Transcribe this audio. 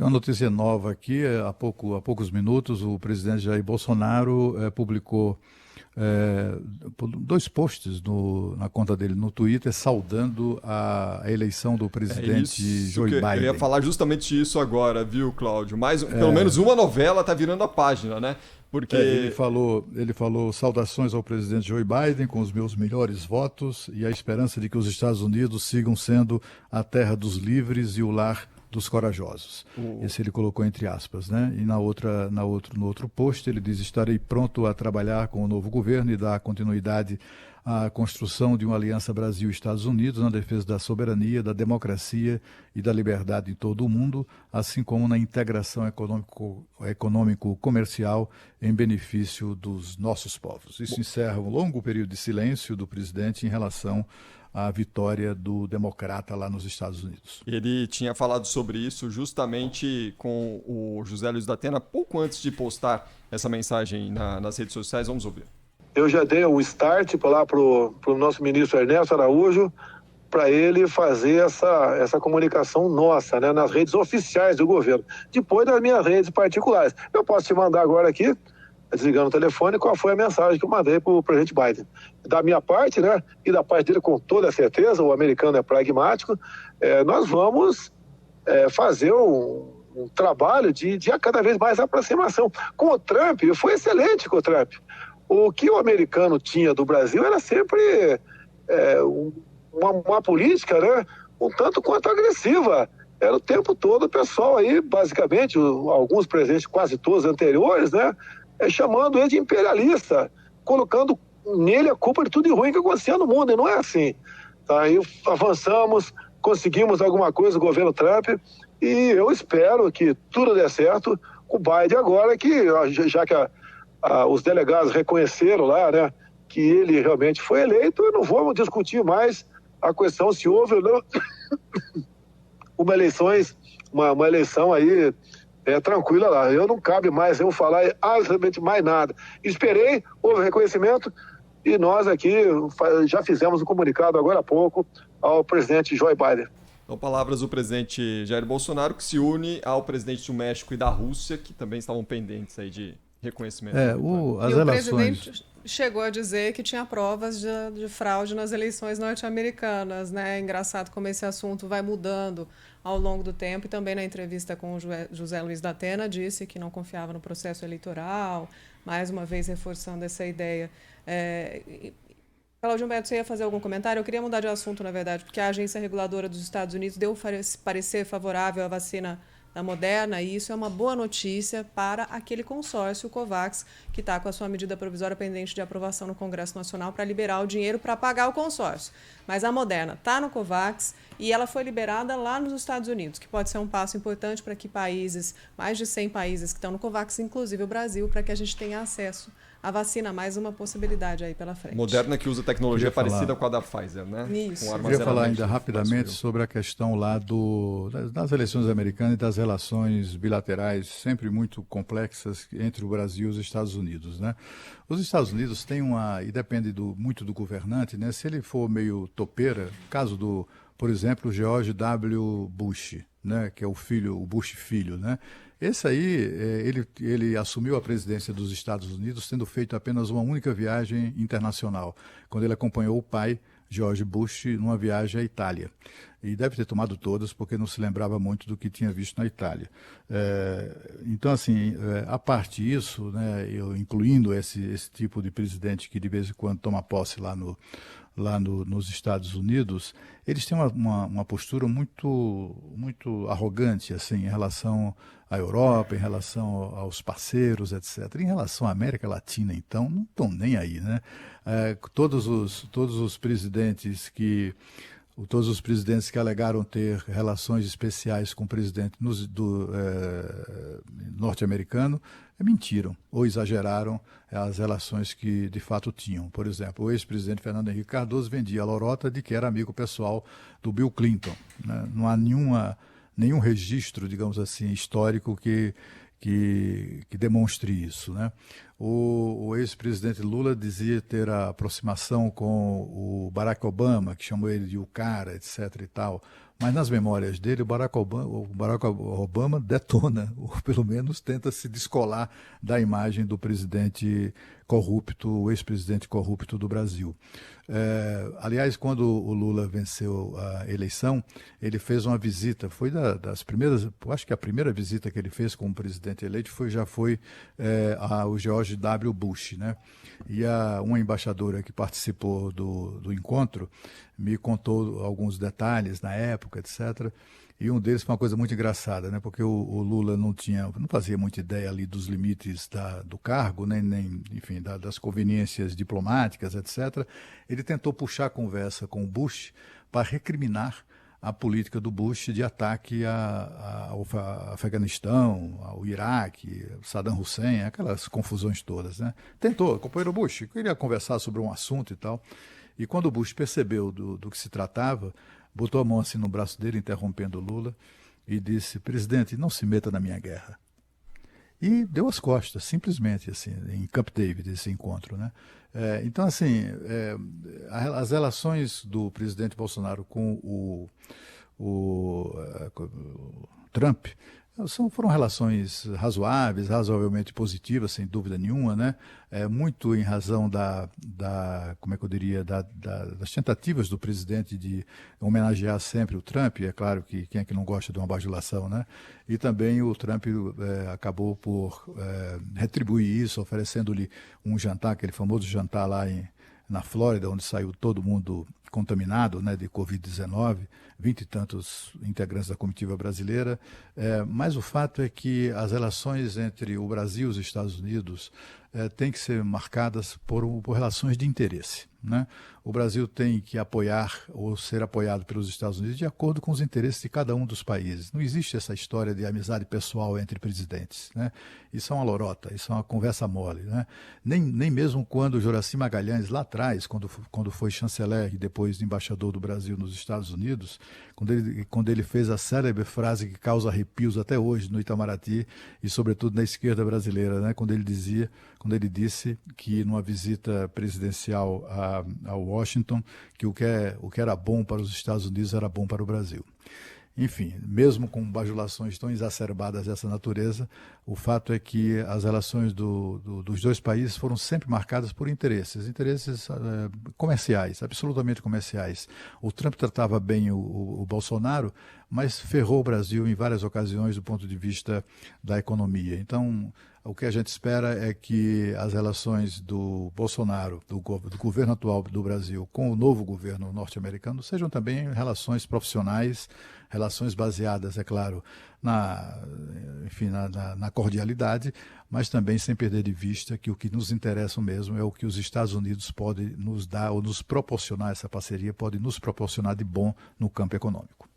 Tem uma notícia nova aqui, há poucos minutos, o presidente Jair Bolsonaro publicou eh, dois posts na conta dele no Twitter saudando a eleição do É presidente isso Joe que eu ia Biden. falar justamente isso agora, viu, Cláudio? Pelo menos uma novela tá virando a página, né? Porque Ele falou saudações ao presidente Joe Biden com os meus melhores votos e a esperança de que os Estados Unidos sigam sendo a terra dos livres e o lar dos corajosos. Esse ele colocou entre aspas, né? E no outro post ele diz: estarei pronto a trabalhar com o novo governo e dar continuidade à construção de uma aliança Brasil-Estados Unidos na defesa da soberania, da democracia e da liberdade em todo o mundo, assim como na integração econômico-comercial em benefício dos nossos povos. Isso encerra um longo período de silêncio do presidente em relação à vitória do democrata lá nos Estados Unidos. ele tinha falado sobre isso justamente com o José Luiz da Atena pouco antes de postar essa mensagem nas redes sociais. Vamos ouvir. Eu já dei um start lá para o nosso ministro Ernesto Araújo, para ele fazer essa comunicação nossa, né, nas redes oficiais do governo, depois das minhas redes particulares. Eu posso te mandar agora aqui, desligando o telefone, qual foi a mensagem que eu mandei para o presidente Biden. Da minha parte, né, e da parte dele com toda certeza, o americano é pragmático, nós vamos fazer um trabalho de cada vez mais aproximação. Com o Trump, foi excelente com o Trump. O que o americano tinha do Brasil era sempre uma política, né, um tanto quanto agressiva. Era o tempo todo o pessoal aí, basicamente, alguns presidentes, quase todos anteriores, né, chamando ele de imperialista, colocando nele a culpa de tudo de ruim que acontecia no mundo, e não é assim. Tá? Aí avançamos, conseguimos alguma coisa no governo Trump, e eu espero que tudo dê certo com o Biden agora, que já que os delegados reconheceram lá, né, que ele realmente foi eleito, e não vamos discutir mais a questão se houve ou não uma eleição aí tranquila lá. Eu não cabe mais eu falar absolutamente mais nada. Esperei, houve reconhecimento e nós aqui já fizemos um comunicado agora há pouco ao presidente Joe Biden. São palavras do presidente Jair Bolsonaro, que se une ao presidente do México e da Rússia, que também estavam pendentes aí de reconhecimento. As e relações... o presidente chegou a dizer que tinha provas de fraude nas eleições norte-americanas, né? Engraçado como esse assunto vai mudando ao longo do tempo, e também na entrevista com o José Luiz da Atena disse que não confiava no processo eleitoral, mais uma vez reforçando essa ideia. Cláudio Humberto, você ia fazer algum comentário? Eu queria mudar de assunto, na verdade, porque a agência reguladora dos Estados Unidos deu parecer favorável à vacina da Moderna, e isso é uma boa notícia para aquele consórcio, o COVAX, que está com a sua medida provisória pendente de aprovação no Congresso Nacional para liberar o dinheiro para pagar o consórcio. Mas a Moderna está no COVAX e ela foi liberada lá nos Estados Unidos, que pode ser um passo importante para que países, mais de 100 países que estão no COVAX, inclusive o Brasil, para que a gente tenha acesso à vacina, mais uma possibilidade aí pela frente. Moderna, que usa tecnologia parecida com a da Pfizer, né? Isso. Eu queria falar ainda rapidamente sobre a questão lá das eleições americanas e das relações bilaterais sempre muito complexas entre o Brasil e os Estados Unidos, né? Os Estados Unidos têm e depende muito do governante, né? Se ele for meio topeira, caso por exemplo, George W. Bush, né? Que é o Bush filho, né? Esse aí, ele assumiu a presidência dos Estados Unidos tendo feito apenas uma única viagem internacional, quando ele acompanhou o pai, George Bush, numa viagem à Itália. E deve ter tomado todas, porque não se lembrava muito do que tinha visto na Itália. Então, assim, a parte disso, né, incluindo esse tipo de presidente que de vez em quando toma posse lá nos Estados Unidos, eles têm uma postura muito, muito arrogante assim, em relação à Europa, em relação aos parceiros, etc. Em relação à América Latina, então, não estão nem aí, né? Todos os presidentes que alegaram ter relações especiais com o presidente norte-americano mentiram ou exageraram as relações que de fato tinham. Por exemplo, o ex-presidente Fernando Henrique Cardoso vendia a lorota de que era amigo pessoal do Bill Clinton, né? Não há nenhum registro, digamos assim, histórico que demonstre isso, né? O ex-presidente Lula dizia ter a aproximação com o Barack Obama, que chamou ele de o cara, etc. e tal. Mas nas memórias dele, o Barack Obama detona, ou pelo menos tenta se descolar da imagem do presidente corrupto, o ex-presidente corrupto do Brasil. Aliás, quando o Lula venceu a eleição, ele fez uma visita, foi das primeiras, acho que a primeira visita que ele fez como presidente eleito já foi ao George W. Bush, né? E uma embaixadora que participou do encontro me contou alguns detalhes na época, etc. E um deles foi uma coisa muito engraçada, né? Porque o Lula não fazia muita ideia ali dos limites do cargo, nem enfim, das conveniências diplomáticas, etc. Ele tentou puxar a conversa com o Bush para recriminar a política do Bush de ataque ao Afeganistão, ao Iraque, Saddam Hussein, aquelas confusões todas, né? Tentou, companheiro Bush, queria conversar sobre um assunto e tal. E quando o Bush percebeu do que se tratava, botou a mão assim no braço dele, interrompendo o Lula, e disse: presidente, não se meta na minha guerra. E deu as costas, simplesmente, assim, em Camp David, esse encontro, né? Então, assim, as relações do presidente Bolsonaro com o Trump foram relações razoavelmente positivas, sem dúvida nenhuma, né? Muito em razão como é que eu diria, das tentativas do presidente de homenagear sempre o Trump. É claro que quem é que não gosta de uma bajulação, né? E também o Trump acabou por retribuir isso, oferecendo-lhe um jantar, aquele famoso jantar lá na Flórida, onde saiu todo mundo contaminado, né, de Covid-19, 20 e tantos integrantes da comitiva brasileira. Mas o fato é que as relações entre o Brasil e os Estados Unidos têm que ser marcadas por relações de interesse, né? O Brasil tem que apoiar ou ser apoiado pelos Estados Unidos de acordo com os interesses de cada um dos países. Não existe essa história de amizade pessoal entre presidentes, né? Isso é uma lorota, isso é uma conversa mole, né? Nem mesmo quando Juracy Magalhães, lá atrás, quando foi chanceler e depois embaixador do Brasil nos Estados Unidos, quando ele fez a célebre frase que causa arrepios até hoje no Itamaraty e sobretudo na esquerda brasileira, né? Quando ele disse que numa visita presidencial a Washington, que o que era bom para os Estados Unidos era bom para o Brasil. Enfim, mesmo com bajulações tão exacerbadas dessa natureza, o fato é que as relações dos dois países foram sempre marcadas por interesses comerciais, absolutamente comerciais. O Trump tratava bem o Bolsonaro, mas ferrou o Brasil em várias ocasiões do ponto de vista da economia. Então, o que a gente espera é que as relações do Bolsonaro, do governo atual do Brasil, com o novo governo norte-americano, sejam também relações profissionais, relações baseadas, é claro, na cordialidade, mas também sem perder de vista que o que nos interessa mesmo é o que os Estados Unidos podem nos dar ou nos proporcionar, essa parceria pode nos proporcionar de bom no campo econômico.